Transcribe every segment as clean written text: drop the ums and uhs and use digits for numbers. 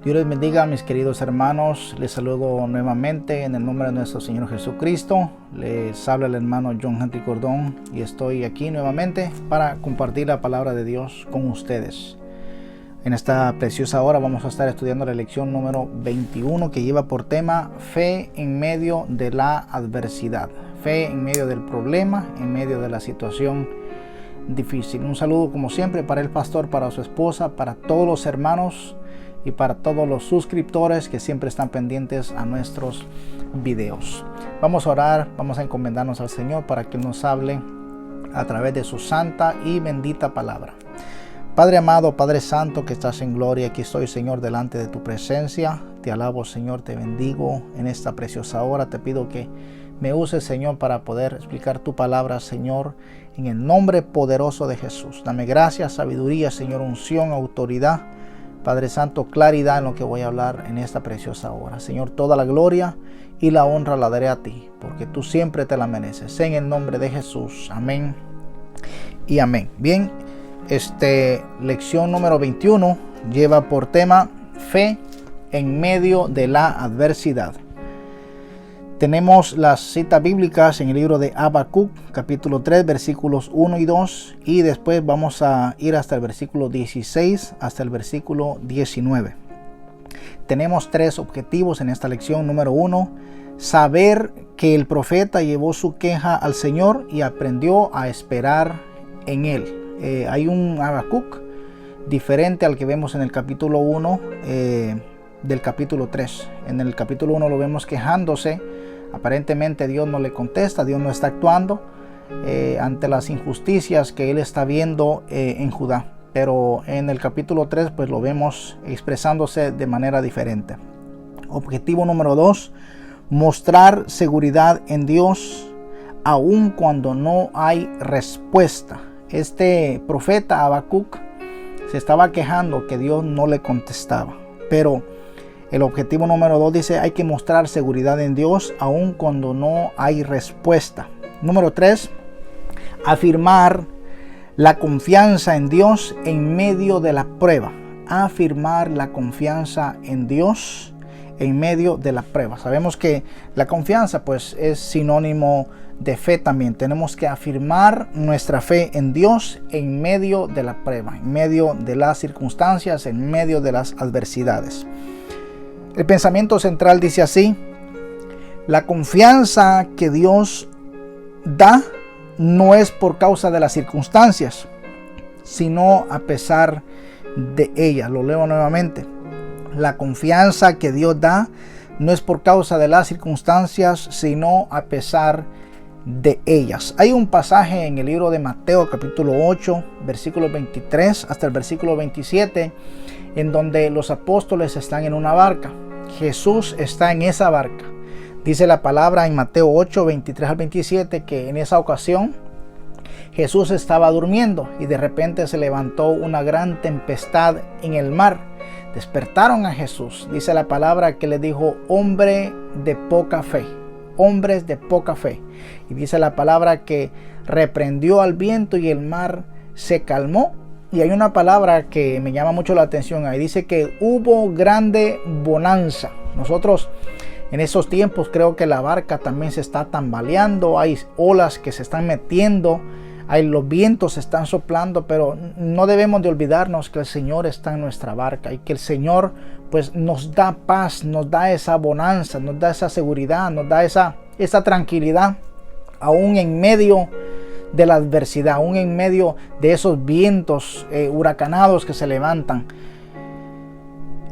Dios les bendiga, mis queridos hermanos. Les saludo nuevamente en el nombre de nuestro Señor Jesucristo. Les habla el hermano John Henry Cordón y estoy aquí nuevamente para compartir la palabra de Dios con ustedes. En esta preciosa hora vamos a estar estudiando la lección número 21 que lleva por tema Fe en medio de la adversidad. Fe en medio del problema, en medio de la situación difícil. Un saludo como siempre para el pastor, para su esposa, para todos los hermanos y para todos los suscriptores que siempre están pendientes a nuestros videos. Vamos a orar, vamos a encomendarnos al Señor para que nos hable a través de su santa y bendita palabra. Padre amado, Padre santo que estás en gloria, aquí estoy, Señor, delante de tu presencia. Te alabo, Señor, te bendigo en esta preciosa hora. Te pido que me uses, Señor, para poder explicar tu palabra, Señor, en el nombre poderoso de Jesús. Dame gracia, sabiduría, Señor, unción, autoridad. Padre Santo, claridad en lo que voy a hablar en esta preciosa hora. Señor, toda la gloria y la honra la daré a ti, porque tú siempre te la mereces. En el nombre de Jesús. Amén y amén. Bien, lección número 21 lleva por tema Fe en medio de la adversidad. Tenemos las citas bíblicas en el libro de Habacuc, capítulo 3, versículos 1 y 2. Y después vamos a ir hasta el versículo 16, hasta el versículo 19. Tenemos tres objetivos en esta lección. Número 1, saber que el profeta llevó su queja al Señor y aprendió a esperar en Él. Hay un Habacuc diferente al que vemos en el capítulo 1 del capítulo 3. En el capítulo 1 lo vemos quejándose. Aparentemente Dios no le contesta, Dios no está actuando ante las injusticias que él está viendo en Judá. Pero en el capítulo 3 pues lo vemos expresándose de manera diferente. Objetivo número 2, mostrar seguridad en Dios aun cuando no hay respuesta. Este profeta Habacuc se estaba quejando que Dios no le contestaba, pero el objetivo número 2 dice hay que mostrar seguridad en Dios aun cuando no hay respuesta. Número 3, afirmar la confianza en Dios en medio de la prueba. Afirmar la confianza en Dios en medio de la prueba. Sabemos que la confianza pues es sinónimo de fe también. Tenemos que afirmar nuestra fe en Dios en medio de la prueba, en medio de las circunstancias, en medio de las adversidades. El pensamiento central dice así: la confianza que Dios da no es por causa de las circunstancias, sino a pesar de ellas. Lo leo nuevamente. La confianza que Dios da no es por causa de las circunstancias, sino a pesar de ellas. Hay un pasaje en el libro de Mateo capítulo 8, versículo 23 hasta el versículo 27, en donde los apóstoles están en una barca. Jesús está en esa barca. Dice la palabra en Mateo 8, 23 al 27 que en esa ocasión Jesús estaba durmiendo y de repente se levantó una gran tempestad en el mar. Despertaron a Jesús. Dice la palabra que le dijo: hombre de poca fe, hombres de poca fe. Y dice la palabra que reprendió al viento y el mar se calmó. Y hay una palabra que me llama mucho la atención ahí. Dice que hubo grande bonanza. Nosotros en esos tiempos creo que la barca también se está tambaleando. Hay olas que se están metiendo. Los vientos están soplando. Pero no debemos de olvidarnos que el Señor está en nuestra barca. Y que el Señor pues nos da paz, nos da esa bonanza, nos da esa seguridad, nos da esa tranquilidad. Aún en medio de la adversidad, aún en medio de esos vientos huracanados que se levantan.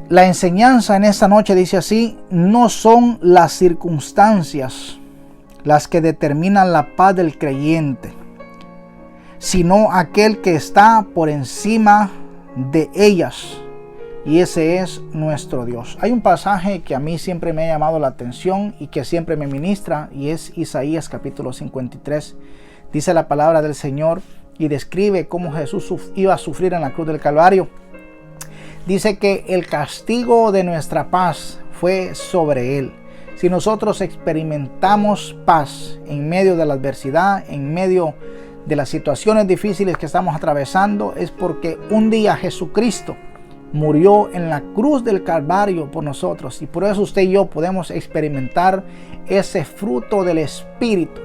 La enseñanza en esta noche dice así: no son las circunstancias las que determinan la paz del creyente, sino aquel que está por encima de ellas, y ese es nuestro Dios. Hay un pasaje que a mí siempre me ha llamado la atención y que siempre me ministra, y es Isaías capítulo 53. Dice la palabra del Señor y describe cómo Jesús iba a sufrir en la cruz del Calvario. Dice que el castigo de nuestra paz fue sobre él. Si nosotros experimentamos paz en medio de la adversidad, en medio de las situaciones difíciles que estamos atravesando, es porque un día Jesucristo murió en la cruz del Calvario por nosotros, y por eso usted y yo podemos experimentar ese fruto del Espíritu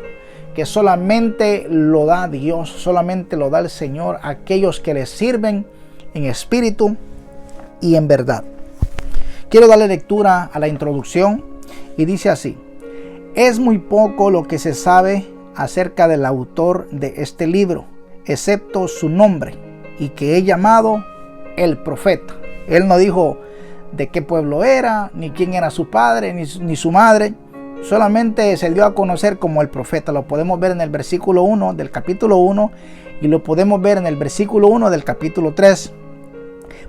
que solamente lo da Dios, solamente lo da el Señor a aquellos que le sirven en espíritu y en verdad. Quiero darle lectura a la introducción y dice así: es muy poco lo que se sabe acerca del autor de este libro, excepto su nombre, y que es llamado el profeta. Él no dijo de qué pueblo era, ni quién era su padre, ni su madre. Solamente se dio a conocer como el profeta. Lo podemos ver en el versículo 1 del capítulo 1 y lo podemos ver en el versículo 1 del capítulo 3.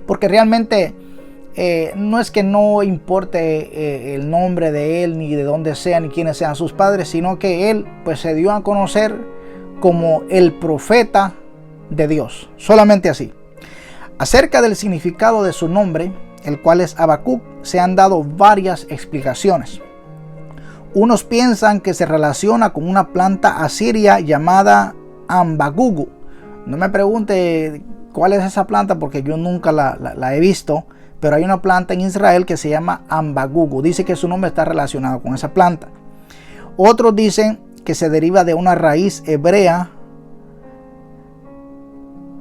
Porque realmente no es que no importe el nombre de él, ni de dónde sea, ni quiénes sean sus padres, sino que él pues se dio a conocer como el profeta de Dios. Solamente así. Acerca del significado de su nombre, el cual es Habacuc, se han dado varias explicaciones. Unos piensan que se relaciona con una planta asiria llamada Ambagugu. No me pregunte cuál es esa planta porque yo nunca la he visto, pero hay una planta en Israel que se llama Ambagugu. Dice que su nombre está relacionado con esa planta. Otros dicen que se deriva de una raíz hebrea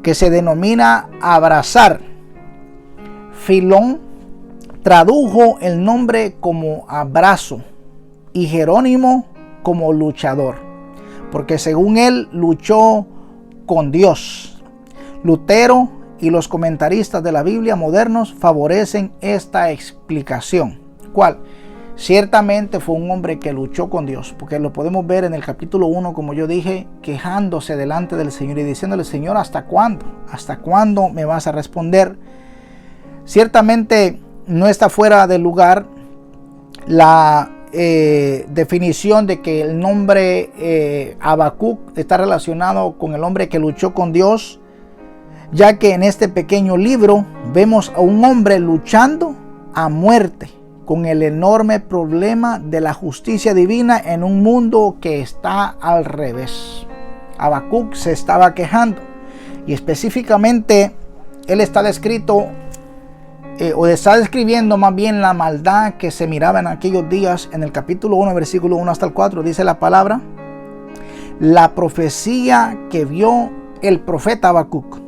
que se denomina abrazar. Filón tradujo el nombre como abrazo y Jerónimo como luchador, porque según él luchó con Dios. Lutero y los comentaristas de la Biblia modernos favorecen esta explicación. ¿Cuál? Ciertamente fue un hombre que luchó con Dios, porque lo podemos ver en el capítulo 1, como yo dije, quejándose delante del Señor y diciéndole: Señor, ¿hasta cuándo? ¿Hasta cuándo me vas a responder? Ciertamente no está fuera de lugar la definición de que el nombre Habacuc está relacionado con el hombre que luchó con Dios, ya que en este pequeño libro vemos a un hombre luchando a muerte con el enorme problema de la justicia divina en un mundo que está al revés. Habacuc se estaba quejando, y específicamente él está descrito o está describiendo más bien la maldad que se miraba en aquellos días. En el capítulo 1, versículo 1 hasta el 4, dice la palabra: la profecía que vio el profeta Habacuc.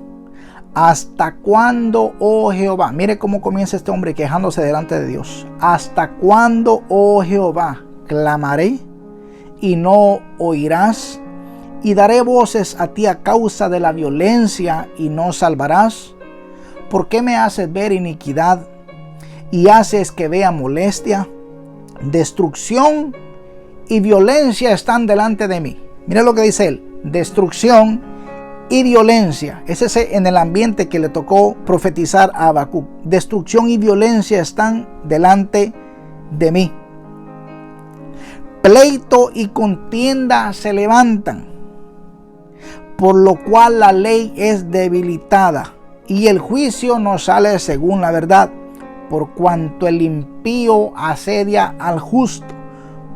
¿Hasta cuándo, oh Jehová? Mire cómo comienza este hombre quejándose delante de Dios. ¿Hasta cuándo, oh Jehová, clamaré y no oirás? Y daré voces a ti a causa de la violencia y no salvarás. ¿Por qué me haces ver iniquidad y haces que vea molestia? Destrucción y violencia están delante de mí. Mira lo que dice él: destrucción y violencia. Ese es en el ambiente que le tocó profetizar a Habacuc. Destrucción y violencia están delante de mí. Pleito y contienda se levantan, por lo cual la ley es debilitada y el juicio no sale según la verdad, por cuanto el impío asedia al justo,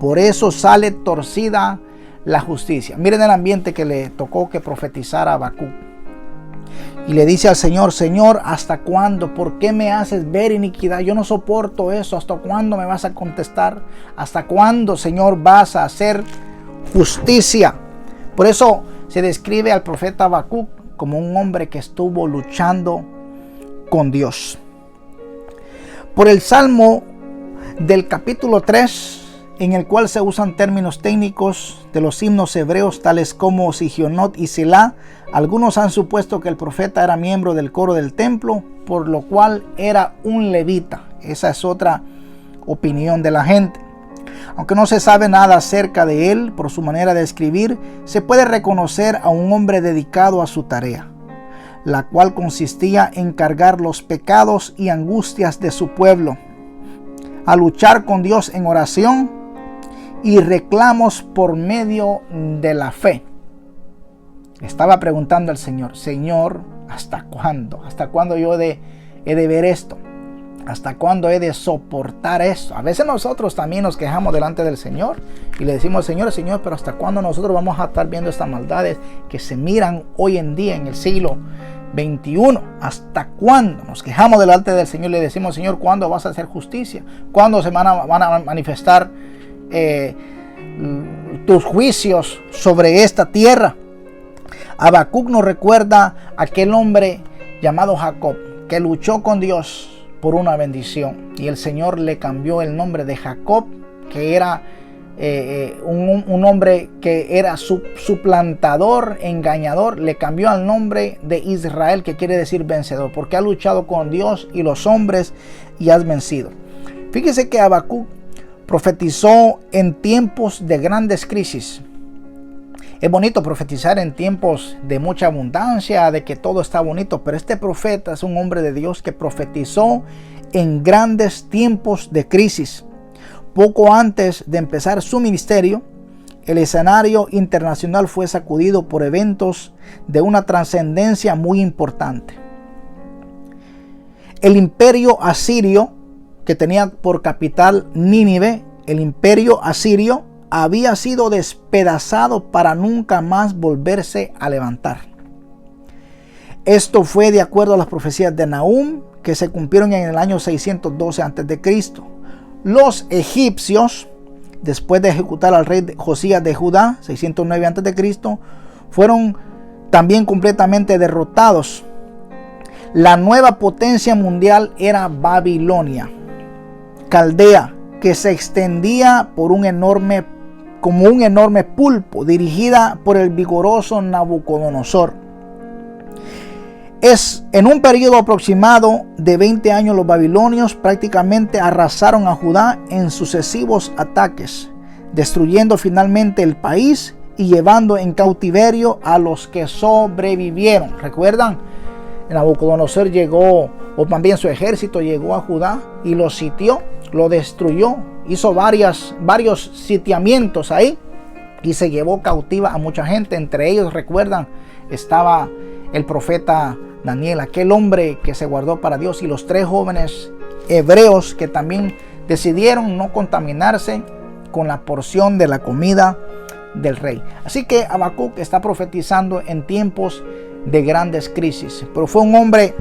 por eso sale torcida la justicia. Miren el ambiente que le tocó que profetizar a Habacuc. Y le dice al Señor: Señor, ¿hasta cuándo? ¿Por qué me haces ver iniquidad? Yo no soporto eso. ¿Hasta cuándo me vas a contestar? ¿Hasta cuándo, Señor, vas a hacer justicia? Por eso se describe al profeta Habacuc como un hombre que estuvo luchando con Dios. Por el Salmo del capítulo 3, en el cual se usan términos técnicos de los himnos hebreos tales como Sigionot y Selah, algunos han supuesto que el profeta era miembro del coro del templo, por lo cual era un levita. Esa es otra opinión de la gente. Aunque no se sabe nada acerca de él por su manera de escribir, se puede reconocer a un hombre dedicado a su tarea, la cual consistía en cargar los pecados y angustias de su pueblo, a luchar con Dios en oración y reclamos por medio de la fe. Estaba preguntando al Señor: Señor, ¿hasta cuándo? ¿Hasta cuándo yo he de ver esto? ¿Hasta cuándo he de soportar esto? A veces nosotros también nos quejamos delante del Señor y le decimos: Señor, Señor, pero ¿hasta cuándo nosotros vamos a estar viendo estas maldades que se miran hoy en día en el siglo 21. ¿Hasta cuándo? Nos quejamos delante del Señor y le decimos: Señor, ¿cuándo vas a hacer justicia? ¿Cuándo se van a manifestar tus juicios sobre esta tierra? Habacuc nos recuerda a aquel hombre llamado Jacob, que luchó con Dios por una bendición, y el Señor le cambió el nombre de Jacob, que era un hombre que era suplantador, engañador. Le cambió al nombre de Israel, que quiere decir vencedor, porque ha luchado con Dios y los hombres y has vencido. Fíjese que Habacuc profetizó en tiempos de grandes crisis. Es bonito profetizar en tiempos de mucha abundancia, de que todo está bonito, pero este profeta es un hombre de Dios que profetizó en grandes tiempos de crisis. Poco antes de empezar su ministerio, el escenario internacional fue sacudido por eventos de una trascendencia muy importante. El imperio asirio, que tenía por capital Nínive, el imperio asirio había sido despedazado para nunca más volverse a levantar. Esto fue de acuerdo a las profecías de Nahum, que se cumplieron en el año 612 a.C. Los egipcios, después de ejecutar al rey Josías de Judá, 609 a.C., fueron también completamente derrotados. La nueva potencia mundial era Babilonia, Caldea, que se extendía por como un enorme pulpo, dirigida por el vigoroso Nabucodonosor. En un periodo aproximado de 20 años, los babilonios prácticamente arrasaron a Judá en sucesivos ataques, destruyendo finalmente el país y llevando en cautiverio a los que sobrevivieron. ¿Recuerdan? Nabucodonosor llegó, o también su ejército llegó a Judá y lo sitió, lo destruyó, hizo varios sitiamientos ahí y se llevó cautiva a mucha gente. Entre ellos, recuerdan, estaba el profeta Daniel, aquel hombre que se guardó para Dios, y los 3 jóvenes hebreos que también decidieron no contaminarse con la porción de la comida del rey. Así que Habacuc está profetizando en tiempos de grandes crisis, pero fue un hombre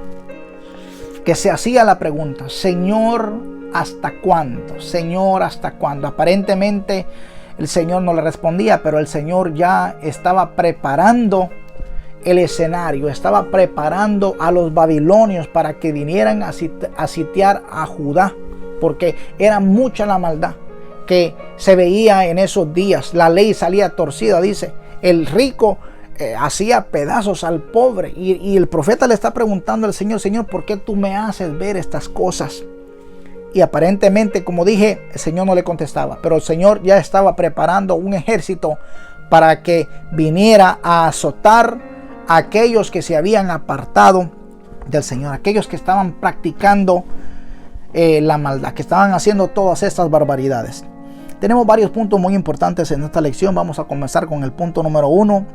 que se hacía la pregunta: Señor, ¿hasta cuándo? Señor, ¿hasta cuándo? Aparentemente el Señor no le respondía, pero el Señor ya estaba preparando el escenario, estaba preparando a los babilonios para que vinieran a sitiar a Judá, porque era mucha la maldad que se veía en esos días. La ley salía torcida, dice, el rico hacía pedazos al pobre, y el profeta le está preguntando al Señor: Señor, ¿por qué tú me haces ver estas cosas? Y aparentemente, como dije, el Señor no le contestaba, pero el Señor ya estaba preparando un ejército para que viniera a azotar a aquellos que se habían apartado del Señor, aquellos que estaban practicando la maldad, que estaban haciendo todas estas barbaridades. Tenemos varios puntos muy importantes en esta lección. Vamos a comenzar con el punto número 1.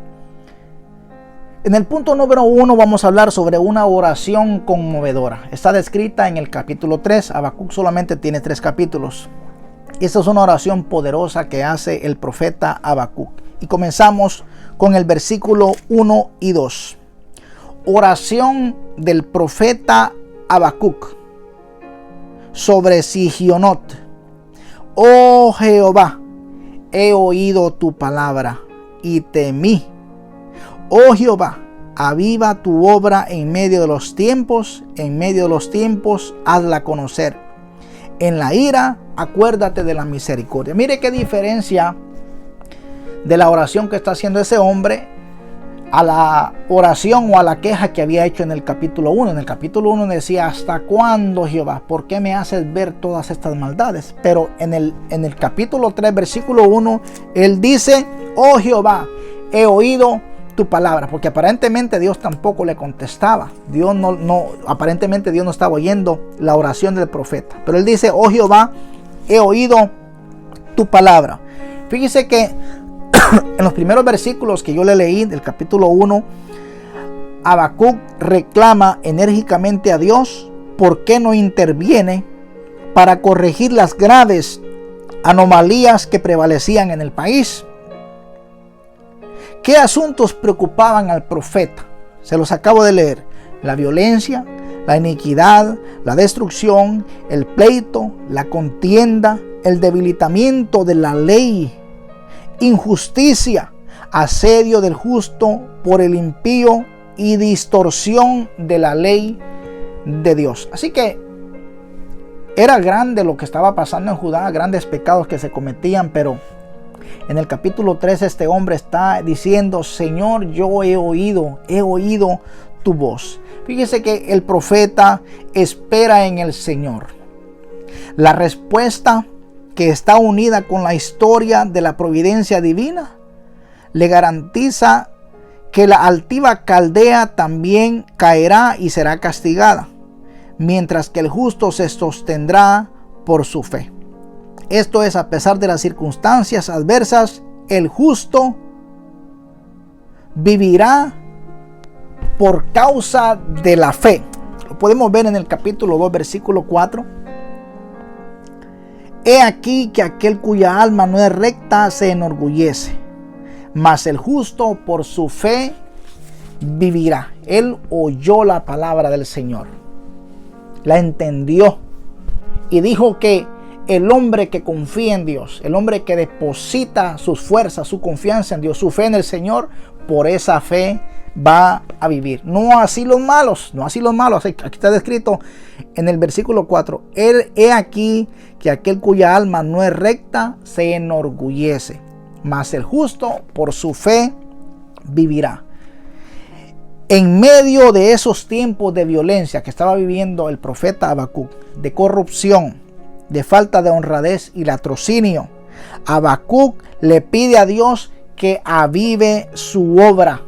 En el punto número 1 vamos a hablar sobre una oración conmovedora. Está descrita en el capítulo 3. Habacuc solamente tiene 3 capítulos. Esta es una oración poderosa que hace el profeta Habacuc. Y comenzamos con el versículo 1 y 2. Oración del profeta Habacuc sobre Sigionot. Oh Jehová, he oído tu palabra y temí. Oh Jehová, aviva tu obra en medio de los tiempos hazla conocer. En la ira, acuérdate de la misericordia. Mire qué diferencia de la oración que está haciendo ese hombre a la oración o a la queja que había hecho en el capítulo 1. En el capítulo 1 decía: ¿hasta cuándo, Jehová? ¿Por qué me haces ver todas estas maldades? Pero en el capítulo 3, versículo 1, él dice: oh Jehová, he oído tu palabra, porque aparentemente Dios tampoco le contestaba. Aparentemente Dios no estaba oyendo la oración del profeta, pero él dice: oh Jehová, he oído tu palabra. Fíjese que en los primeros versículos que yo le leí del capítulo 1, Habacuc reclama enérgicamente a Dios por qué no interviene para corregir las graves anomalías que prevalecían en el país. ¿Qué asuntos preocupaban al profeta? Se los acabo de leer. la violencia, la iniquidad, la destrucción, el pleito, la contienda, el debilitamiento de la ley, injusticia, asedio del justo por el impío y distorsión de la ley de Dios. Así que era grande lo que estaba pasando en Judá, grandes pecados que se cometían, pero en el capítulo 3 este hombre está diciendo: Señor, yo he oído tu voz. Fíjese que el profeta espera en el Señor. La respuesta, que está unida con la historia de la providencia divina, le garantiza que la altiva Caldea también caerá y será castigada, mientras que el justo se sostendrá por su fe. Esto es, a pesar de las circunstancias adversas, el justo vivirá por causa de la fe. Lo podemos ver en el capítulo 2, versículo 4. He aquí que aquel cuya alma no es recta se enorgullece, mas el justo por su fe vivirá. Él oyó la palabra del Señor, la entendió y dijo que el hombre que confía en Dios, el hombre que deposita sus fuerzas, su confianza en Dios, su fe en el Señor, por esa fe va a vivir. No así los malos, no así los malos. Aquí está descrito en el versículo 4. He aquí que aquel cuya alma no es recta se enorgullece, mas el justo por su fe vivirá. En medio de esos tiempos de violencia que estaba viviendo el profeta Habacuc, de corrupción, de falta de honradez y latrocinio, Habacuc le pide a Dios que avive su obra.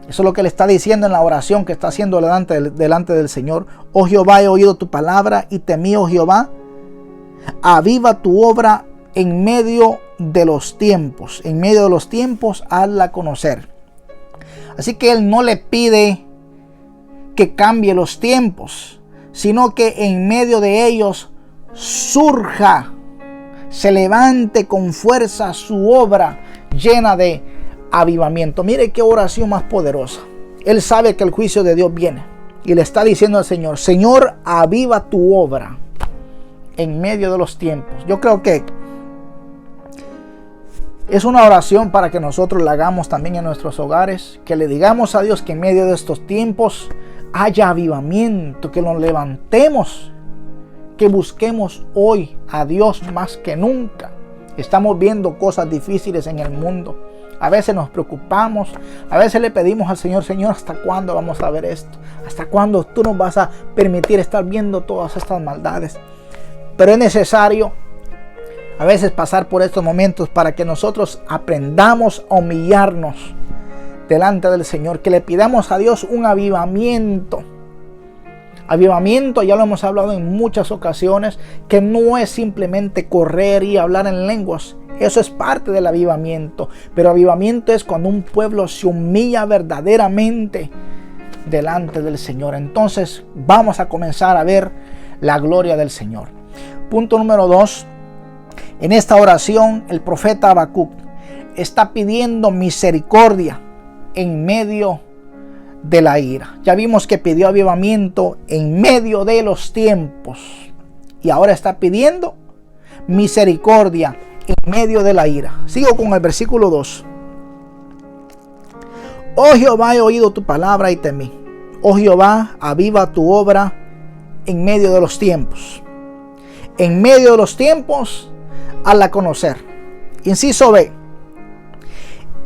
Eso es lo que le está diciendo en la oración que está haciendo delante del Señor. Oh Jehová, he oído tu palabra y temí, oh Jehová. Aviva tu obra en medio de los tiempos. En medio de los tiempos, hazla conocer. Así que él no le pide que cambie los tiempos, sino que en medio de ellos surja, se levante con fuerza su obra llena de avivamiento. Mire qué oración más poderosa. Él sabe que el juicio de Dios viene y le está diciendo al Señor: Señor, aviva tu obra en medio de los tiempos. Yo creo que es una oración para que nosotros la hagamos también en nuestros hogares, que le digamos a Dios que en medio de estos tiempos haya avivamiento, que nos levantemos, que busquemos hoy a Dios más que nunca. Estamos viendo cosas difíciles en el mundo. A veces nos preocupamos, a veces le pedimos al Señor: Señor, ¿hasta cuándo vamos a ver esto? ¿Hasta cuándo tú nos vas a permitir estar viendo todas estas maldades? Pero es necesario a veces pasar por estos momentos para que nosotros aprendamos a humillarnos delante del Señor, que le pidamos a Dios un avivamiento. Avivamiento, ya lo hemos hablado en muchas ocasiones, que no es simplemente correr y hablar en lenguas. Eso es parte del avivamiento. Pero avivamiento es cuando un pueblo se humilla verdaderamente delante del Señor. Entonces vamos a comenzar a ver la gloria del Señor. Punto número 2. En esta oración el profeta Habacuc está pidiendo misericordia en medio de la ira. Ya vimos que pidió avivamiento en medio de los tiempos. Y ahora está pidiendo misericordia en medio de la ira. Sigo con el versículo 2. Oh Jehová, he oído tu palabra y temí. Oh Jehová, aviva tu obra en medio de los tiempos. En medio de los tiempos, hazla conocer. Inciso B.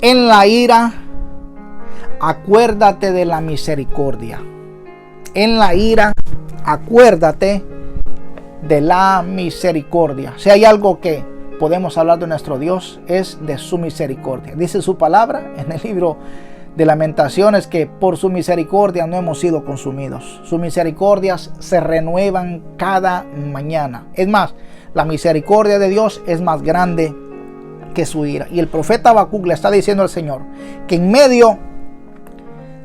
En la ira, acuérdate de la misericordia. En la ira, acuérdate de la misericordia. Si hay algo que podemos hablar de nuestro Dios, es de su misericordia. Dice su palabra en el libro de Lamentaciones que por su misericordia no hemos sido consumidos. Sus misericordias se renuevan cada mañana. Es más, la misericordia de Dios es más grande que su ira. Y el profeta Habacuc le está diciendo al Señor que en medio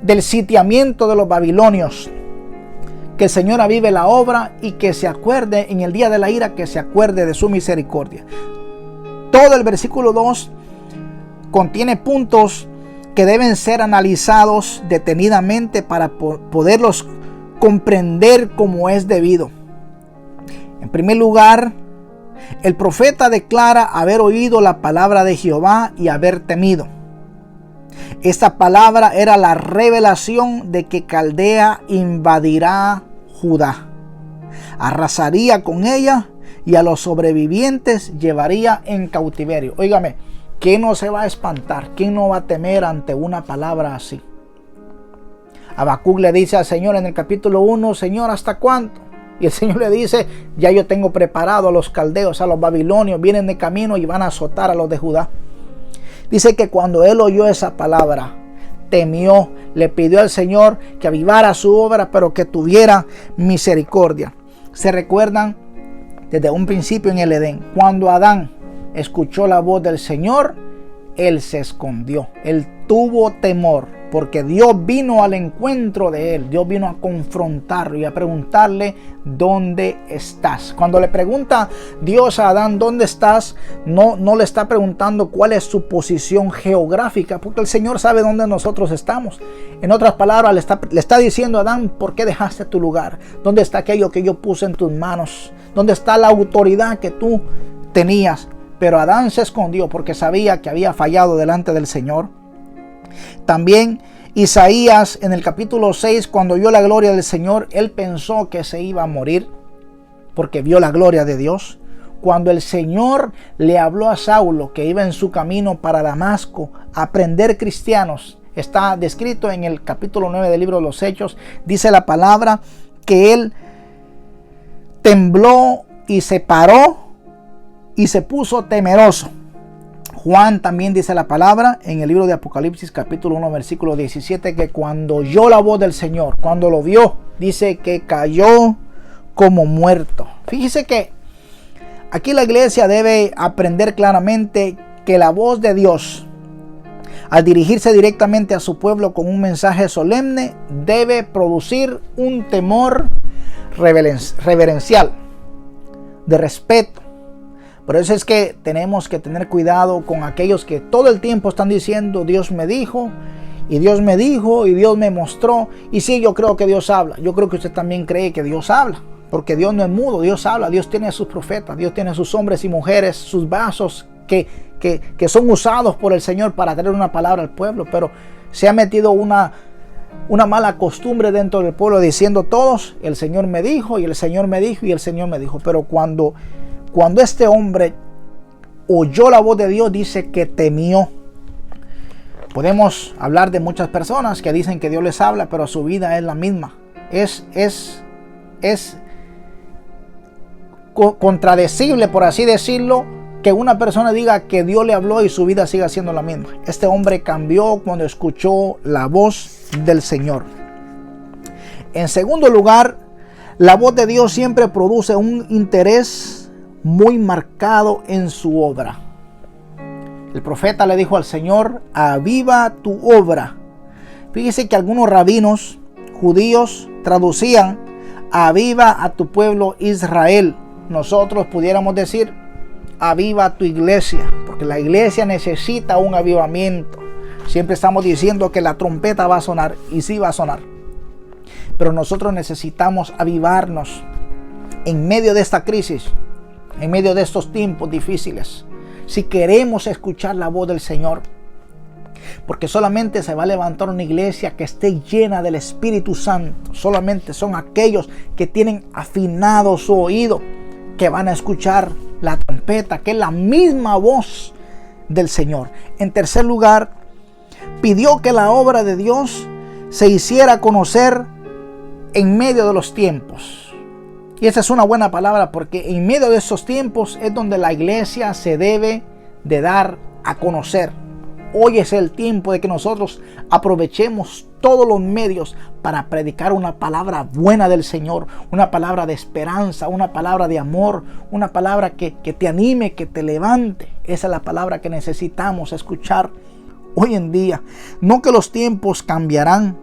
del sitiamiento de los babilonios, que el Señor avive la obra y que se acuerde en el día de la ira, que se acuerde de su misericordia. Todo el versículo 2 contiene puntos que deben ser analizados detenidamente para poderlos comprender como es debido. En primer lugar, el profeta declara haber oído la palabra de Jehová y haber temido. Esta palabra era la revelación de que Caldea invadirá Judá, arrasaría con ella y a los sobrevivientes llevaría en cautiverio. Óigame, ¿quién no se va a espantar? ¿Quién no va a temer ante una palabra así? Habacuc le dice al Señor en el capítulo 1, Señor, ¿hasta cuánto? Y el Señor le dice, ya yo tengo preparado a los caldeos, a los babilonios, vienen de camino y van a azotar a los de Judá. Dice que cuando él oyó esa palabra, temió, le pidió al Señor que avivara su obra, pero que tuviera misericordia. ¿Se recuerdan? Desde un principio en el Edén, cuando Adán escuchó la voz del Señor, él se escondió, él tuvo temor, porque Dios vino al encuentro de él, Dios vino a confrontarlo y a preguntarle, ¿dónde estás? Cuando le pregunta Dios a Adán, ¿dónde estás? No le está preguntando cuál es su posición geográfica, porque el Señor sabe dónde nosotros estamos. En otras palabras, le está diciendo a Adán, ¿por qué dejaste tu lugar? ¿Dónde está aquello que yo puse en tus manos? ¿Dónde está la autoridad que tú tenías? Pero Adán se escondió porque sabía que había fallado delante del Señor. También Isaías en el capítulo 6, cuando vio la gloria del Señor, él pensó que se iba a morir porque vio la gloria de Dios. Cuando el Señor le habló a Saulo que iba en su camino para Damasco a prender cristianos, está descrito en el capítulo 9 del libro de los Hechos, dice la palabra que él tembló y se paró y se puso temeroso. Juan también dice la palabra en el libro de Apocalipsis capítulo 1 versículo 17 que cuando oyó la voz del Señor, cuando lo vio, dice que cayó como muerto. Fíjese que aquí la iglesia debe aprender claramente que la voz de Dios, al dirigirse directamente a su pueblo con un mensaje solemne, debe producir un temor reverencial, de respeto. Por eso es que tenemos que tener cuidado con aquellos que todo el tiempo están diciendo Dios me dijo, y Dios me dijo, y Dios me mostró. Y sí, yo creo que Dios habla. Yo creo que usted también cree que Dios habla, porque Dios no es mudo, Dios habla. Dios tiene a sus profetas, Dios tiene a sus hombres y mujeres, sus vasos que son usados por el Señor para traer una palabra al pueblo. Pero se ha metido una mala costumbre dentro del pueblo diciendo todos, el Señor me dijo, y el Señor me dijo, y el Señor me dijo. Pero cuando este hombre oyó la voz de Dios, dice que temió. Podemos hablar de muchas personas que dicen que Dios les habla, pero su vida es la misma. Es contradecible, por así decirlo, que una persona diga que Dios le habló y su vida siga siendo la misma. Este hombre cambió cuando escuchó la voz del Señor. En segundo lugar, la voz de Dios siempre produce un interés muy marcado en su obra. El profeta le dijo al Señor, aviva tu obra. Fíjese que algunos rabinos judíos traducían, aviva a tu pueblo Israel. Nosotros pudiéramos decir, aviva tu iglesia, porque la iglesia necesita un avivamiento. Siempre estamos diciendo que la trompeta va a sonar, y sí va a sonar. Pero nosotros necesitamos avivarnos en medio de esta crisis, en medio de estos tiempos difíciles, si queremos escuchar la voz del Señor. Porque solamente se va a levantar una iglesia que esté llena del Espíritu Santo. Solamente son aquellos que tienen afinado su oído, que van a escuchar la trompeta, que es la misma voz del Señor. En tercer lugar, pidió que la obra de Dios se hiciera conocer en medio de los tiempos. Y esa es una buena palabra, porque en medio de esos tiempos es donde la iglesia se debe de dar a conocer. Hoy es el tiempo de que nosotros aprovechemos todos los medios para predicar una palabra buena del Señor, una palabra de esperanza, una palabra de amor, una palabra que te anime, que te levante. Esa es la palabra que necesitamos escuchar hoy en día. No que los tiempos cambiarán,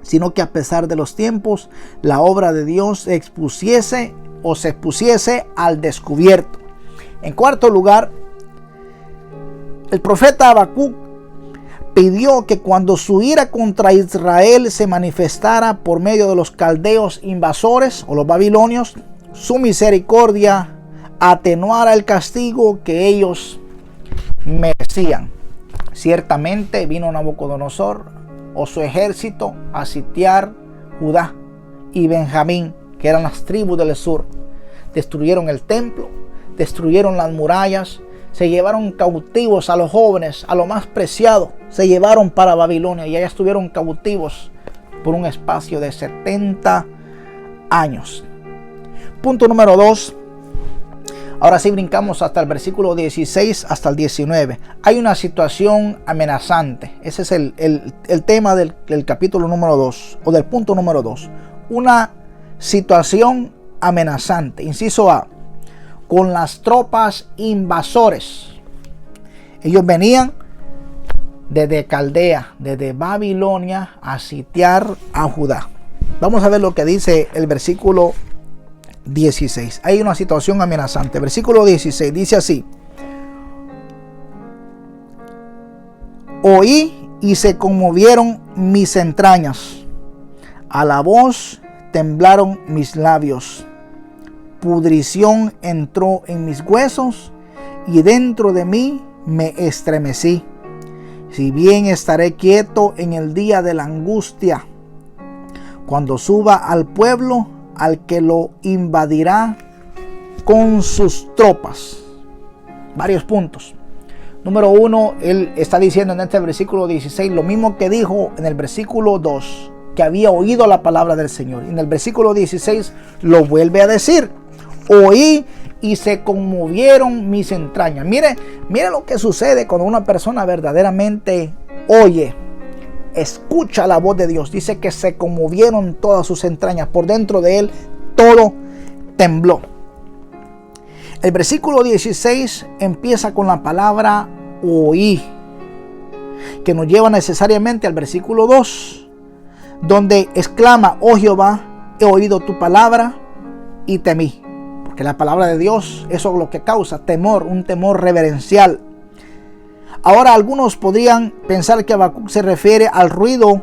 sino que a pesar de los tiempos, la obra de Dios se expusiese al descubierto. En cuarto lugar, el profeta Habacuc pidió que cuando su ira contra Israel se manifestara por medio de los caldeos invasores o los babilonios, su misericordia atenuara el castigo que ellos merecían. Ciertamente vino Nabucodonosor o su ejército a sitiar Judá y Benjamín, que eran las tribus del sur. Destruyeron el templo, destruyeron las murallas, se llevaron cautivos a los jóvenes, a lo más preciado, se llevaron para Babilonia y allá estuvieron cautivos por un espacio de 70 años. Punto número 2. Ahora sí brincamos hasta el versículo 16 hasta el 19. Hay una situación amenazante. Ese es el tema del capítulo número 2 o del punto número 2. Una situación amenazante. Inciso A. Con las tropas invasores. Ellos venían desde Caldea, desde Babilonia, a sitiar a Judá. Vamos a ver lo que dice el versículo 16. Hay una situación amenazante. Versículo 16 dice así: oí y se conmovieron mis entrañas, a la voz temblaron mis labios. Pudrición entró en mis huesos y dentro de mí me estremecí. Si bien estaré quieto en el día de la angustia, cuando suba al pueblo al que lo invadirá con sus tropas. Varios puntos. Número 1, él está diciendo en este versículo 16 lo mismo que dijo en el versículo 2, que había oído la palabra del Señor. En el versículo 16 lo vuelve a decir: oí y se conmovieron mis entrañas. Mire lo que sucede cuando una persona verdaderamente oye, escucha la voz de Dios. Dice que se conmovieron todas sus entrañas. Por dentro de él todo tembló. El versículo 16 empieza con la palabra oí, que nos lleva necesariamente al versículo 2, donde exclama: oh Jehová, he oído tu palabra y temí. Porque la palabra de Dios, eso es lo que causa temor, un temor reverencial. Ahora algunos podrían pensar que Habacuc se refiere al ruido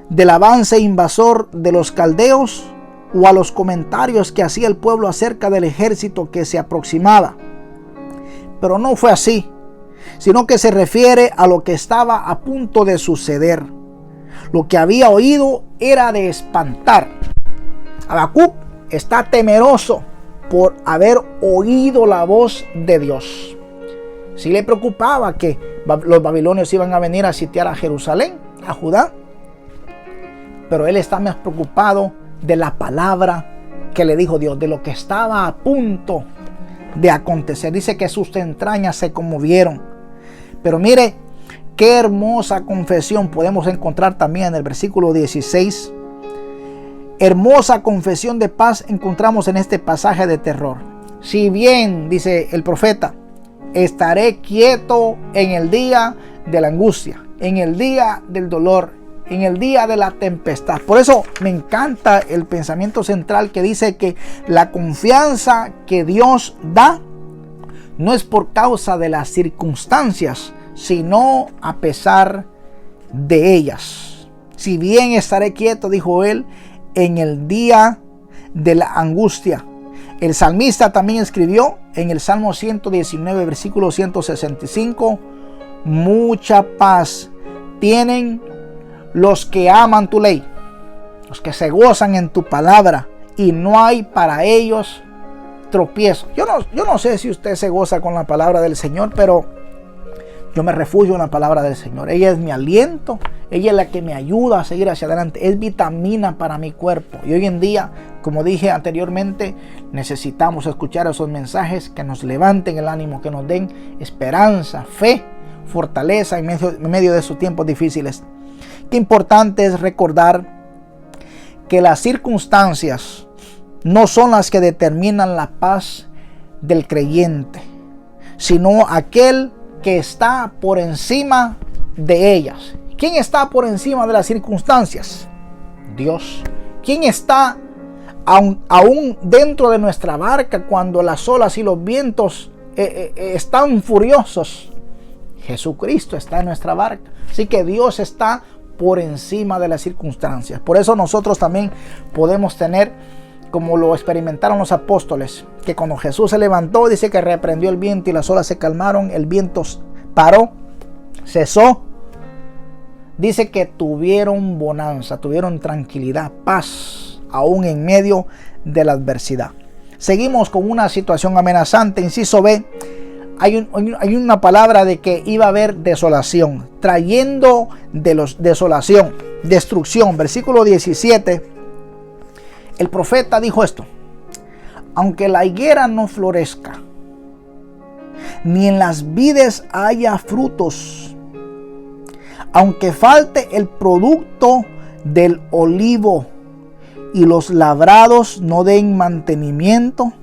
del avance invasor de los caldeos o a los comentarios que hacía el pueblo acerca del ejército que se aproximaba. Pero no fue así, sino que se refiere a lo que estaba a punto de suceder. Lo que había oído era de espantar. Habacuc está temeroso por haber oído la voz de Dios. Sí le preocupaba que los babilonios iban a venir a sitiar a Jerusalén, a Judá, pero él está más preocupado de la palabra que le dijo Dios, de lo que estaba a punto de acontecer. Dice que sus entrañas se conmovieron. Pero mire qué hermosa confesión podemos encontrar también en el versículo 16. Hermosa confesión de paz encontramos en este pasaje de terror. Si bien, dice el profeta, estaré quieto en el día de la angustia, en el día del dolor, en el día de la tempestad. Por eso me encanta el pensamiento central que dice que la confianza que Dios da no es por causa de las circunstancias, sino a pesar de ellas. Si bien estaré quieto, dijo él, en el día de la angustia. El salmista también escribió en el Salmo 119, versículo 165: mucha paz tienen los que aman tu ley, los que se gozan en tu palabra, y no hay para ellos tropiezo. Yo no sé si usted se goza con la palabra del Señor, pero yo me refugio en la palabra del Señor. Ella es mi aliento, ella es la que me ayuda a seguir hacia adelante, es vitamina para mi cuerpo. Y hoy en día, como dije anteriormente, necesitamos escuchar esos mensajes que nos levanten el ánimo, que nos den esperanza, fe, fortaleza en medio de esos tiempos difíciles. Qué importante es recordar que las circunstancias no son las que determinan la paz del creyente, sino aquel que está por encima de ellas. ¿Quién está por encima de las circunstancias? Dios. ¿Quién está aún dentro de nuestra barca cuando las olas y los vientos están furiosos? Jesucristo está en nuestra barca. Así que Dios está por encima de las circunstancias. Por eso nosotros también podemos tener, como lo experimentaron los apóstoles, que cuando Jesús se levantó, dice que reprendió el viento y las olas se calmaron, el viento paró, cesó. Dice que tuvieron bonanza, tuvieron tranquilidad, paz, aún en medio de la adversidad. Seguimos con una situación amenazante. Inciso B, hay una palabra de que iba a haber desolación, trayendo desolación, destrucción. Versículo 17, el profeta dijo esto: aunque la higuera no florezca, ni en las vides haya frutos, aunque falte el producto del olivo, y los labrados no den mantenimiento,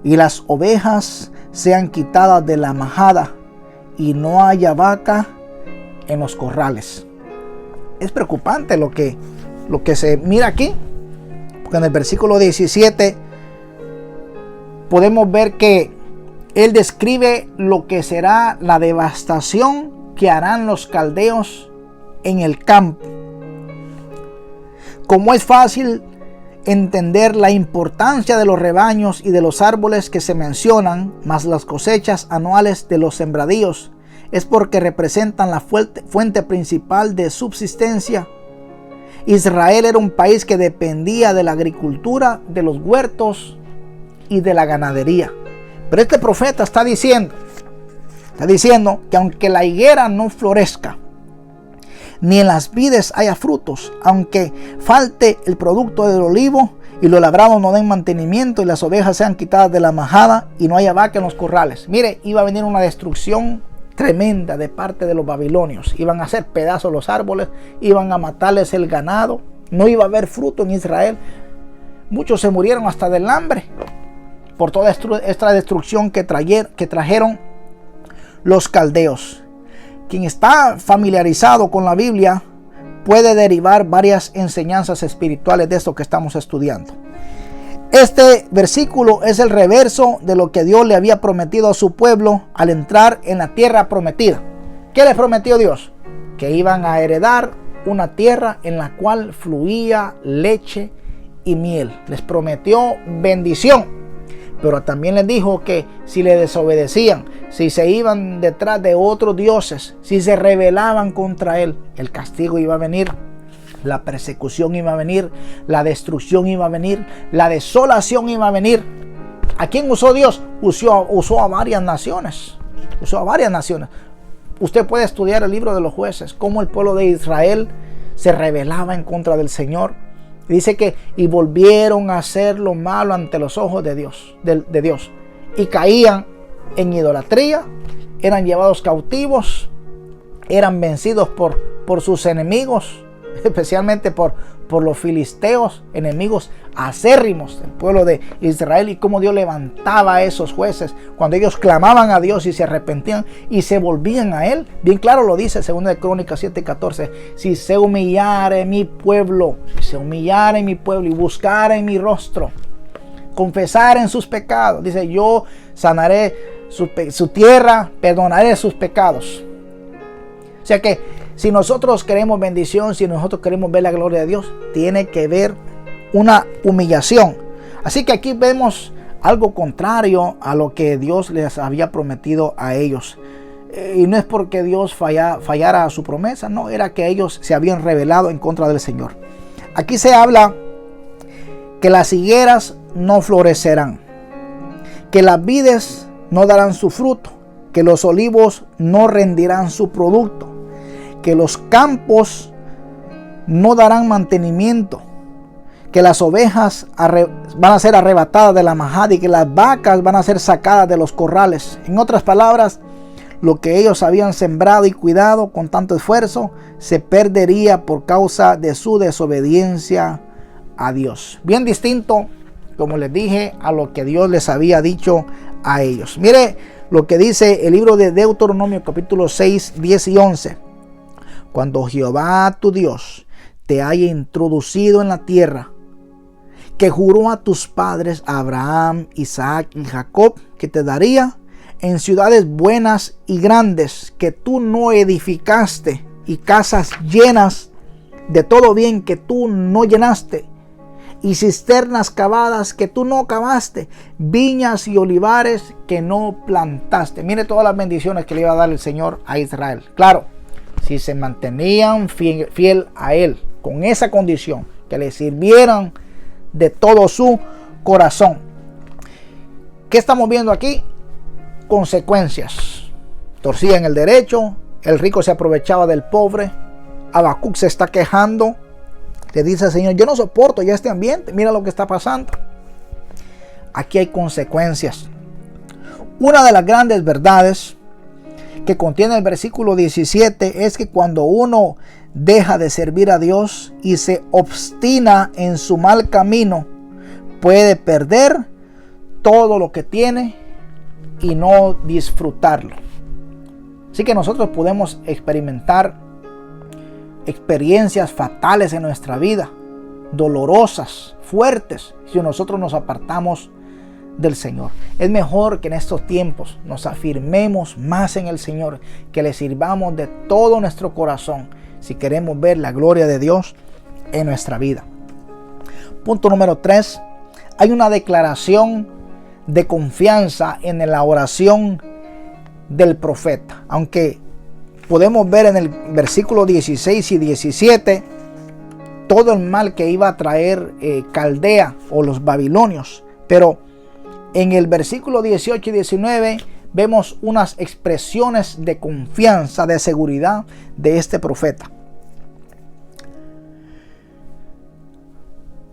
y las ovejas sean quitadas de la majada, y no haya vaca en los corrales. Es preocupante lo que se mira aquí, porque en el versículo 17 podemos ver que él describe lo que será la devastación que harán los caldeos en el campo. Como es fácil entender la importancia de los rebaños y de los árboles que se mencionan, más las cosechas anuales de los sembradíos, es porque representan la fuente principal de subsistencia. Israel era un país que dependía de la agricultura, de los huertos y de la ganadería. Pero este profeta está diciendo que aunque la higuera no florezca, ni en las vides haya frutos, aunque falte el producto del olivo y los labrados no den mantenimiento y las ovejas sean quitadas de la majada y no haya vaca en los corrales. Mire, iba a venir una destrucción tremenda de parte de los babilonios. Iban a hacer pedazos los árboles, iban a matarles el ganado, no iba a haber fruto en Israel. Muchos se murieron hasta del hambre por toda esta destrucción que trajeron los caldeos. Quien está familiarizado con la Biblia puede derivar varias enseñanzas espirituales de esto que estamos estudiando. Este versículo es el reverso de lo que Dios le había prometido a su pueblo al entrar en la tierra prometida. ¿Qué les prometió Dios? Que iban a heredar una tierra en la cual fluía leche y miel. Les prometió bendición. Pero también les dijo que si le desobedecían, si se iban detrás de otros dioses, si se rebelaban contra él, el castigo iba a venir, la persecución iba a venir, la destrucción iba a venir, la desolación iba a venir. ¿A quién usó Dios? Usó a varias naciones. Usted puede estudiar el libro de los jueces, cómo el pueblo de Israel se rebelaba en contra del Señor. Dice que y volvieron a hacer lo malo ante los ojos de Dios, y caían en idolatría, eran llevados cautivos, eran vencidos por sus enemigos, especialmente por los filisteos, enemigos acérrimos del pueblo de Israel, y cómo Dios levantaba a esos jueces cuando ellos clamaban a Dios y se arrepentían y se volvían a él. Bien claro lo dice 2 de Crónicas 7:14: si se humillare mi pueblo, y buscare mi rostro, confesaren sus pecados, dice, yo sanaré su tierra, perdonaré sus pecados. O sea que si nosotros queremos bendición, si nosotros queremos ver la gloria de Dios, tiene que ver una humillación. Así que aquí vemos algo contrario a lo que Dios les había prometido a ellos. Y no es porque Dios fallara a su promesa, no, era que ellos se habían rebelado en contra del Señor. Aquí se habla que las higueras no florecerán, que las vides no darán su fruto, que los olivos no rendirán su producto, que los campos no darán mantenimiento, que las ovejas van a ser arrebatadas de la majada y que las vacas van a ser sacadas de los corrales. En otras palabras, lo que ellos habían sembrado y cuidado con tanto esfuerzo se perdería por causa de su desobediencia a Dios. Bien distinto, como les dije, a lo que Dios les había dicho a ellos. Mire lo que dice el libro de Deuteronomio capítulo 6, 10 y 11. Cuando Jehová tu Dios te haya introducido en la tierra que juró a tus padres Abraham, Isaac y Jacob que te daría, en ciudades buenas y grandes que tú no edificaste, y casas llenas de todo bien que tú no llenaste, y cisternas cavadas que tú no cavaste, viñas y olivares que no plantaste. Mire todas las bendiciones que le iba a dar el Señor a Israel. Claro, si se mantenían fiel a Él, con esa condición, que le sirvieran de todo su corazón. ¿Qué estamos viendo aquí? Consecuencias. Torcían el derecho, el rico se aprovechaba del pobre. Habacuc se está quejando, le dice al Señor: yo no soporto ya este ambiente, mira lo que está pasando. Aquí hay consecuencias. Una de las grandes verdades que contiene el versículo 17 es que cuando uno deja de servir a Dios y se obstina en su mal camino, puede perder todo lo que tiene y no disfrutarlo. Así que nosotros podemos experimentar experiencias fatales en nuestra vida, dolorosas, fuertes, si nosotros nos apartamos del Señor. Es mejor que en estos tiempos nos afirmemos más en el Señor, que le sirvamos de todo nuestro corazón si queremos ver la gloria de Dios en nuestra vida. Punto número 3. Hay una declaración de confianza en la oración del profeta. Aunque podemos ver en el versículo 16 y 17 todo el mal que iba a traer Caldea o los babilonios, pero en el versículo 18 y 19 vemos unas expresiones de confianza, de seguridad de este profeta.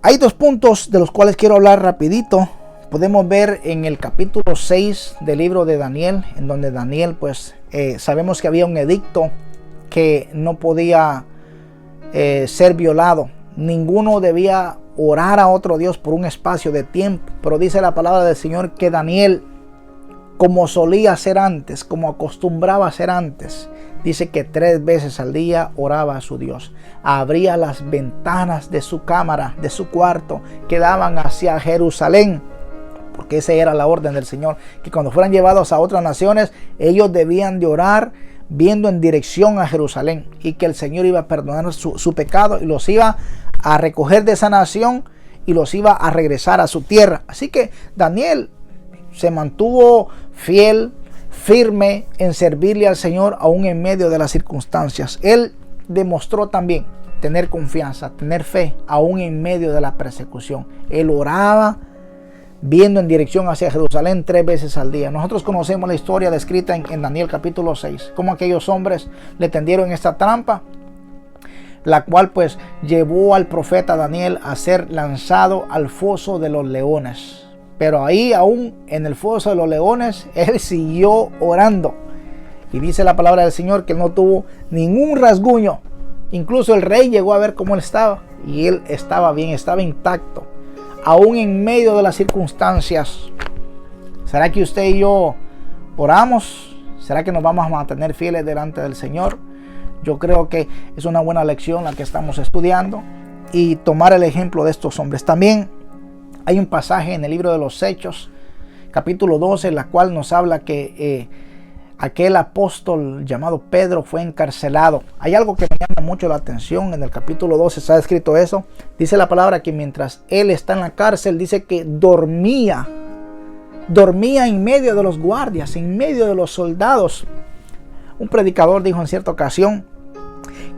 Hay dos puntos de los cuales quiero hablar rapidito. Podemos ver en el capítulo 6 del libro de Daniel, en donde Daniel, sabemos que había un edicto que no podía ser violado. Ninguno debía orar a otro Dios por un espacio de tiempo. Pero dice la palabra del Señor que Daniel, como solía hacer antes, como acostumbraba a hacer antes, dice que 3 veces al día oraba a su Dios. Abría las ventanas de su cámara, de su cuarto, que daban hacia Jerusalén, porque esa era la orden del Señor, que cuando fueran llevados a otras naciones, ellos debían de orar viendo en dirección a Jerusalén, y que el Señor iba a perdonar su pecado y los iba a recoger de esa nación y los iba a regresar a su tierra. Así que Daniel se mantuvo fiel, firme en servirle al Señor aún en medio de las circunstancias. Él demostró también tener confianza, tener fe aún en medio de la persecución. Él oraba viendo en dirección hacia Jerusalén 3 veces al día. Nosotros conocemos la historia descrita en Daniel capítulo 6, cómo aquellos hombres le tendieron esta trampa, la cual llevó al profeta Daniel a ser lanzado al foso de los leones. Pero ahí, aún en el foso de los leones, él siguió orando. Y dice la palabra del Señor que él no tuvo ningún rasguño. Incluso el rey llegó a ver cómo él estaba, y él estaba bien, estaba intacto, aún en medio de las circunstancias. ¿Será que usted y yo oramos? ¿Será que nos vamos a mantener fieles delante del Señor? Yo creo que es una buena lección la que estamos estudiando, y tomar el ejemplo de estos hombres. También hay un pasaje en el libro de los Hechos, capítulo 12, en la cual nos habla que aquel apóstol llamado Pedro fue encarcelado. Hay algo que me llama mucho la atención. En el capítulo 12 está escrito eso. Dice la palabra que mientras él está en la cárcel, dice que dormía en medio de los guardias, en medio de los soldados. Un predicador dijo en cierta ocasión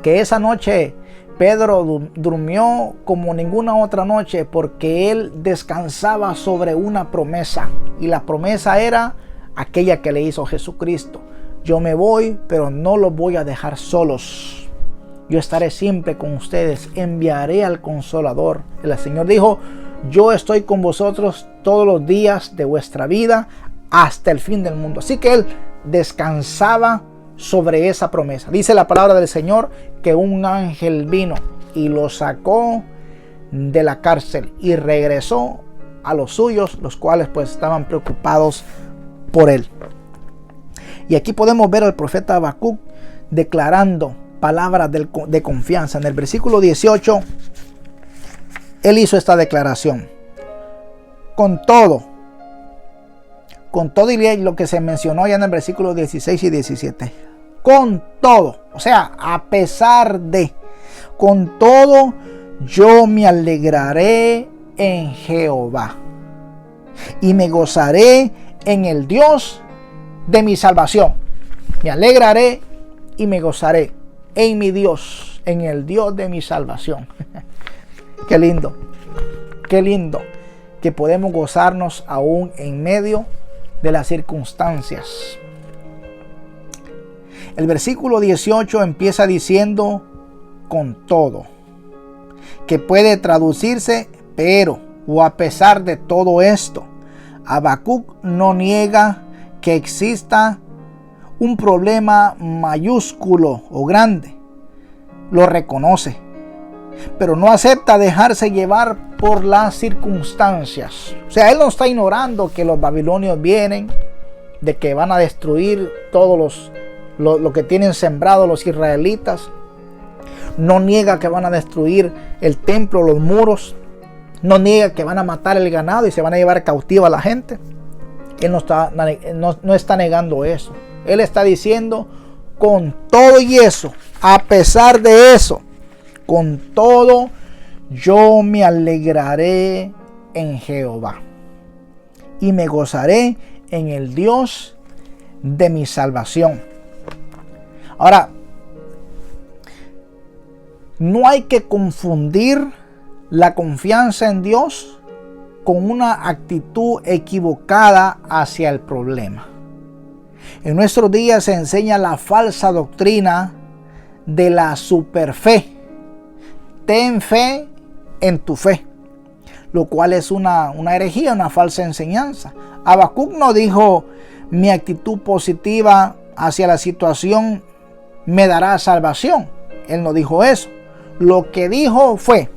que esa noche Pedro durmió como ninguna otra noche, porque él descansaba sobre una promesa, y la promesa era aquella que le hizo Jesucristo: yo me voy, pero no los voy a dejar solos. Yo estaré siempre con ustedes, enviaré al Consolador. El Señor dijo: yo estoy con vosotros todos los días de vuestra vida hasta el fin del mundo. Así que él descansaba sobre esa promesa. Dice la palabra del Señor que un ángel vino y lo sacó de la cárcel y regresó a los suyos, los cuales estaban preocupados por él. Y aquí podemos ver al profeta Habacuc declarando palabras de confianza. En el versículo 18 él hizo esta declaración: con todo, con todo y lo que se mencionó ya en el versículo 16 y 17. Con todo, o sea, a pesar de, con todo, yo me alegraré en Jehová y me gozaré en el Dios de mi salvación. Me alegraré y me gozaré en mi Dios, en el Dios de mi salvación. Qué lindo que podemos gozarnos aún en medio de las circunstancias. El versículo 18 empieza diciendo con todo, que puede traducirse pero o a pesar de todo esto. Habacuc no niega que exista un problema mayúsculo o grande, lo reconoce, pero no acepta dejarse llevar por las circunstancias. O sea, él no está ignorando que los babilonios vienen, de que van a destruir todos lo que tienen sembrado los israelitas. No niega que van a destruir el templo, los muros. No niega que van a matar el ganado y se van a llevar cautiva a la gente. Él no está negando eso. Él está diciendo, con todo y eso, a pesar de eso, con todo, yo me alegraré en Jehová y me gozaré en el Dios de mi salvación. Ahora, no hay que confundir la confianza en Dios con una actitud equivocada hacia el problema. En nuestros días se enseña la falsa doctrina de la superfe. Ten fe en tu fe, lo cual es una herejía, una falsa enseñanza. Habacuc no dijo, mi actitud positiva hacia la situación me dará salvación. Él no dijo eso. Lo que dijo fue,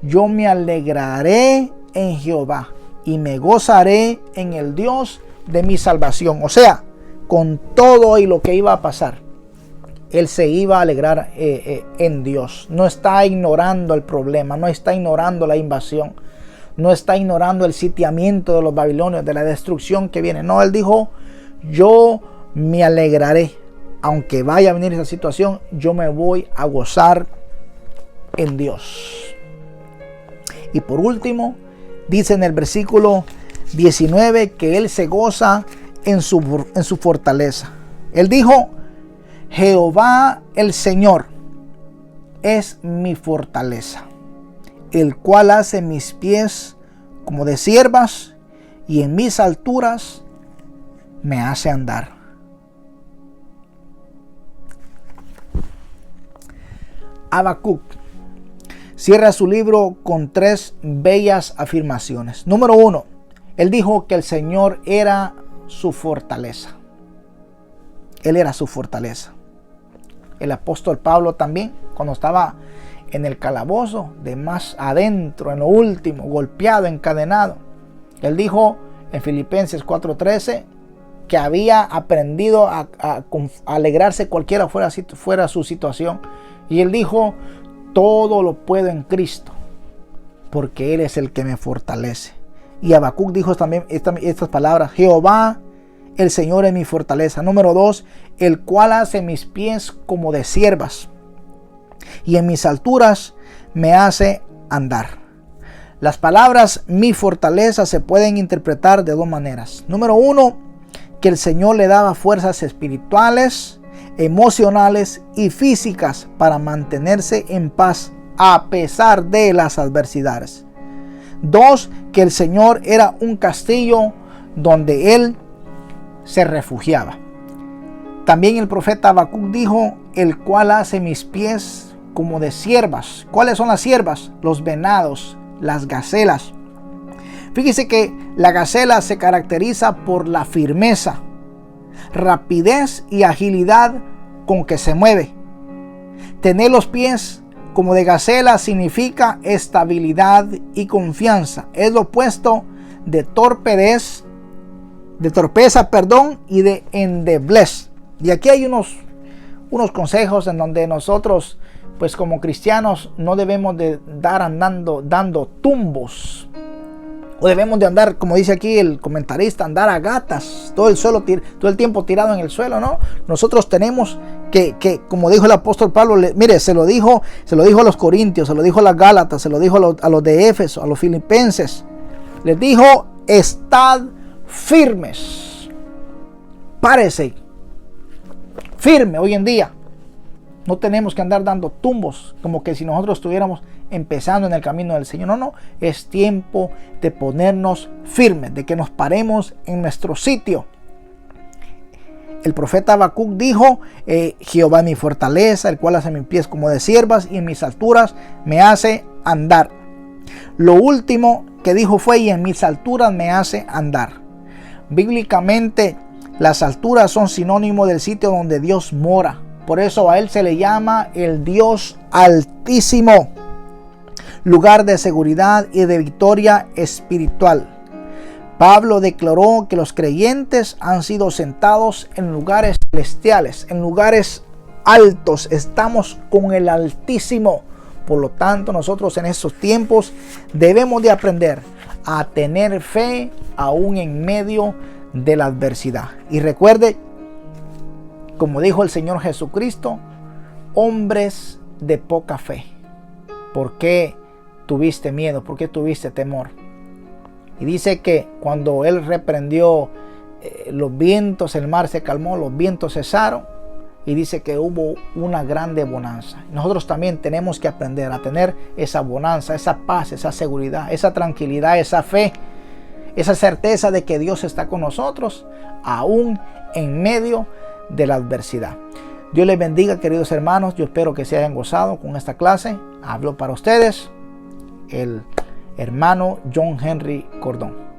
yo me alegraré en Jehová y me gozaré en el Dios de mi salvación. O sea, con todo y lo que iba a pasar, él se iba a alegrar en Dios. No está ignorando el problema, no está ignorando la invasión, no está ignorando el sitiamiento de los babilonios, de la destrucción que viene. No, él dijo, yo me alegraré. Aunque vaya a venir esa situación, yo me voy a gozar en Dios. Y por último, dice en el versículo 19 que él se goza en su fortaleza. Él dijo, Jehová el Señor es mi fortaleza, el cual hace mis pies como de ciervas y en mis alturas me hace andar. Habacuc cierra su libro con 3 bellas afirmaciones. Número 1, él dijo que el Señor era su fortaleza. Él era su fortaleza. El apóstol Pablo también, cuando estaba en el calabozo, de más adentro, en lo último, golpeado, encadenado, él dijo en Filipenses 4:13 que había aprendido a alegrarse cualquiera fuera su situación. Y él dijo, todo lo puedo en Cristo, porque Él es el que me fortalece. Y Habacuc dijo también estas palabras, Jehová, el Señor es mi fortaleza. Número 2, el cual hace mis pies como de ciervas, y en mis alturas me hace andar. Las palabras mi fortaleza se pueden interpretar de 2 maneras. Número 1, que el Señor le daba fuerzas espirituales, emocionales y físicas para mantenerse en paz a pesar de las adversidades. 2, que el Señor era un castillo donde él se refugiaba. También el profeta Habacuc dijo, el cual hace mis pies como de ciervas. ¿Cuáles son las ciervas? Los venados, las gacelas. Fíjese que la gacela se caracteriza por la firmeza, rapidez y agilidad con que se mueve. Tener los pies como de gacela significa estabilidad y confianza. Es lo opuesto de torpeza, y de endeblez. Y aquí hay unos consejos en donde nosotros, pues como cristianos, no debemos de dar dando tumbos O debemos de andar, como dice aquí el comentarista, andar a gatas, todo el tiempo tirado en el suelo, ¿no? Nosotros tenemos que como dijo el apóstol Pablo, mire, se lo dijo a los corintios, se lo dijo a las Gálatas, se lo dijo a los de Éfeso, a los filipenses. Les dijo, estad firmes. Párese firme hoy en día. No tenemos que andar dando tumbos como que si nosotros estuviéramos empezando en el camino del Señor. No, es tiempo de ponernos firmes, de que nos paremos en nuestro sitio. El profeta Habacuc dijo, Jehová es mi fortaleza, el cual hace mis pies como de siervas y en mis alturas me hace andar. Lo último que dijo fue, y en mis alturas me hace andar. Bíblicamente, las alturas son sinónimo del sitio donde Dios mora. Por eso a Él se le llama el Dios Altísimo, lugar de seguridad y de victoria espiritual. Pablo declaró que los creyentes han sido sentados en lugares celestiales, en lugares altos. Estamos con el Altísimo. Por lo tanto, nosotros en estos tiempos debemos de aprender a tener fe aún en medio de la adversidad. Y recuerde, como dijo el Señor Jesucristo, hombres de poca fe, ¿por qué tuviste miedo? ¿Por qué tuviste temor? Y dice que cuando Él reprendió los vientos, el mar se calmó, los vientos cesaron, y dice que hubo una grande bonanza. Nosotros también tenemos que aprender a tener esa bonanza, esa paz, esa seguridad, esa tranquilidad, esa fe, esa certeza de que Dios está con nosotros, aún en medio de la adversidad. Dios les bendiga, queridos hermanos. Yo espero que se hayan gozado con esta clase. Hablo para ustedes el hermano John Henry Cordón.